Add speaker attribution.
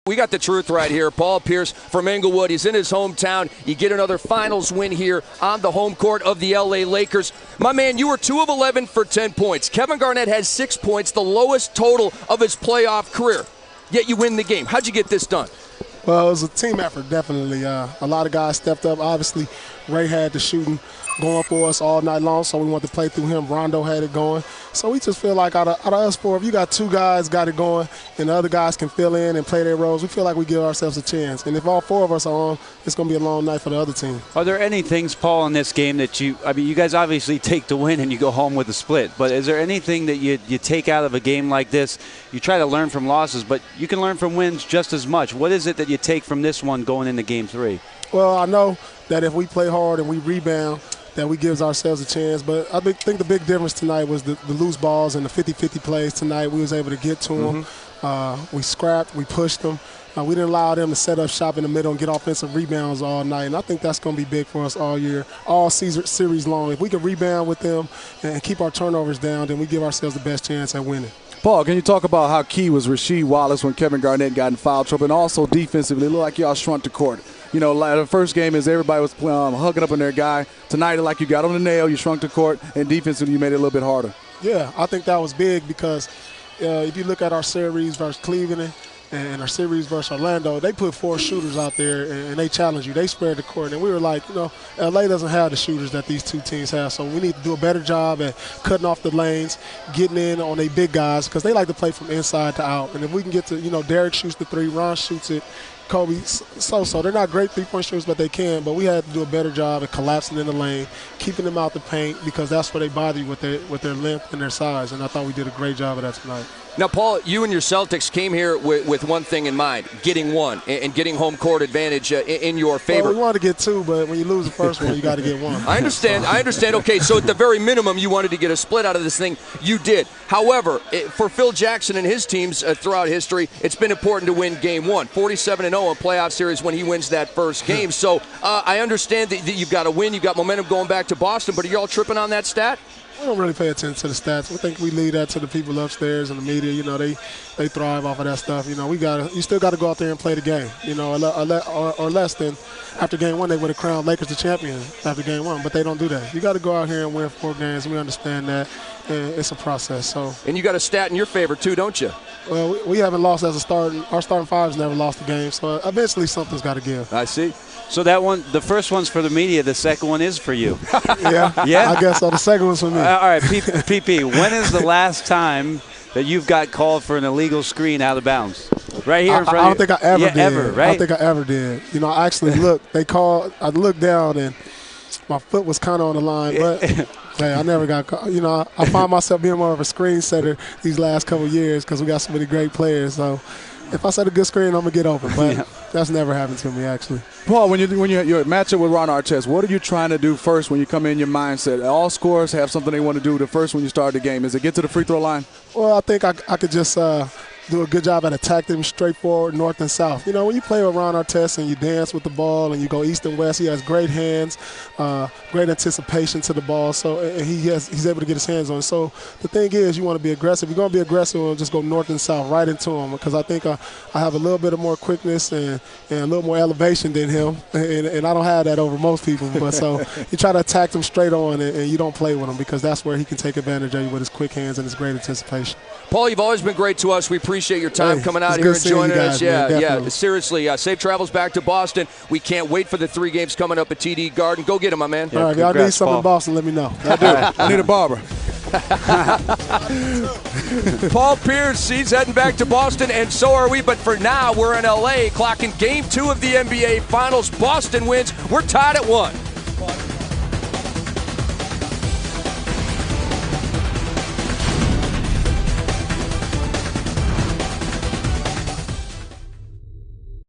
Speaker 1: We got the truth right here. Paul Pierce from Inglewood. He's in his hometown. You get another finals win here on the home court of the LA Lakers. My man, you were 2 of 11 for 10 points. Kevin Garnett has 6 points, the lowest total of his playoff career. Yet you win the game. How'd you get this done?
Speaker 2: Well, it was a team effort, definitely. A lot of guys stepped up. Obviously, Ray had the shooting going for us all night long, so we wanted to play through him. Rondo had it going. So we just feel like out of us four, if you got 2 guys got it going and the other guys can fill in and play their roles, we feel like we give ourselves a chance. And if all 4 of us are on, it's going to be a long night for the other team.
Speaker 3: Are there any things, Paul, in this game that you guys obviously take the win and you go home with a split, but is there anything that you take out of a game like this? You try to learn from losses, but you can learn from wins just as much. What is it that you take from this one going into Game 3? Well,
Speaker 2: I know that if we play hard and we rebound, that we gives ourselves a chance. But I think the big difference tonight was the loose balls and the 50-50 plays tonight. We was able to get to them. We scrapped. We pushed them. We didn't allow them to set up shop in the middle and get offensive rebounds all night. And I think that's going to be big for us all year, all series long. If we can rebound with them and keep our turnovers down, then we give ourselves the best chance at winning.
Speaker 4: Paul, can you talk about how key was Rasheed Wallace when Kevin Garnett got in foul trouble, and also defensively? It looked like y'all shrunk the court. You know, like the first game is everybody was hugging up on their guy. Tonight, like you got on the nail, you shrunk the court, and defensively you made it a little bit harder.
Speaker 2: Yeah, I think that was big because if you look at our series versus Cleveland and our series versus Orlando, they put 4 shooters out there and they challenged you. They spread the court. And we were like, LA doesn't have the shooters that these 2 teams have, so we need to do a better job at cutting off the lanes, getting in on their big guys because they like to play from inside to out. And if we can get to, Derek shoots the 3, Ron shoots it, Kobe, so they're not great three-point shooters, but they can. But we had to do a better job at collapsing in the lane, keeping them out the paint because that's where they bother you with their length and their size. And I thought we did a great job of that tonight.
Speaker 1: Now, Paul, you and your Celtics came here with one thing in mind, getting one and getting home court advantage in your favor.
Speaker 2: Well, we wanted to get 2, but when you lose the first one, you got to get 1.
Speaker 1: I understand. Okay, so at the very minimum, you wanted to get a split out of this thing. You did. However, for Phil Jackson and his teams throughout history, it's been important to win Game 1. 47-0 in playoff series when he wins that first game. So I understand that you've got to win. You've got momentum going back to Boston, but are you all tripping on that stat?
Speaker 2: We don't really pay attention to the stats. I think we leave that to the people upstairs and the media. They thrive off of that stuff. You still got to go out there and play the game. Or less than after Game 1 they would have crowned Lakers the champion after Game 1, but they don't do that. You got to go out here and win 4 games. We understand that, and it's a process.
Speaker 1: And you got a stat in your favor too, don't you?
Speaker 2: Well, we haven't lost as a starting. Our starting 5's never lost a game, so eventually something's got to give.
Speaker 1: I see.
Speaker 3: So that one, the first one's for the media. The second one is for you.
Speaker 2: Yeah. I guess so. The second one's for me.
Speaker 3: All right, PP. When is the last time that you've got called for an illegal screen out of bounds? Right here in front of you.
Speaker 2: I don't think I ever did.
Speaker 3: Ever, right?
Speaker 2: I don't think I ever did. I actually looked. They called. I looked down and my foot was kind of on the line, but hey, I never got caught. I find myself being more of a screen setter these last couple of years because we got so many great players. So if I set a good screen, I'm gonna get open. But that's never happened to me, actually.
Speaker 4: Paul, when you're matchup with Ron Artest, what are you trying to do first when you come in your mindset? All scorers have something they want to do the first when you start the game. Is it get to the free throw line?
Speaker 2: Well, I think I could just do a good job at attacking them straightforward, north and south. When you play with Ron Artest and you dance with the ball and you go east and west, he has great hands, great anticipation to the ball, and he's able to get his hands on it. So the thing is, you want to be aggressive. You're going to be aggressive, just go north and south right into him because I think I have a little bit of more quickness and a little more elevation than him, and I don't have that over most people. But so you try to attack them straight on, and you don't play with him because that's where he can take advantage of you with his quick hands and his great anticipation.
Speaker 1: Paul, you've always been great to us. We appreciate your time coming out here and joining us. Yeah. Seriously, safe travels back to Boston. We can't wait for the 3 games coming up at TD Garden. Go get them, my man.
Speaker 2: All right, if y'all need something in Boston, let me know.
Speaker 4: I do. I need a barber.
Speaker 1: Paul Pierce, he's heading back to Boston, and so are we. But for now, we're in L.A. clocking Game 2 of the NBA Finals. Boston wins. We're tied at 1.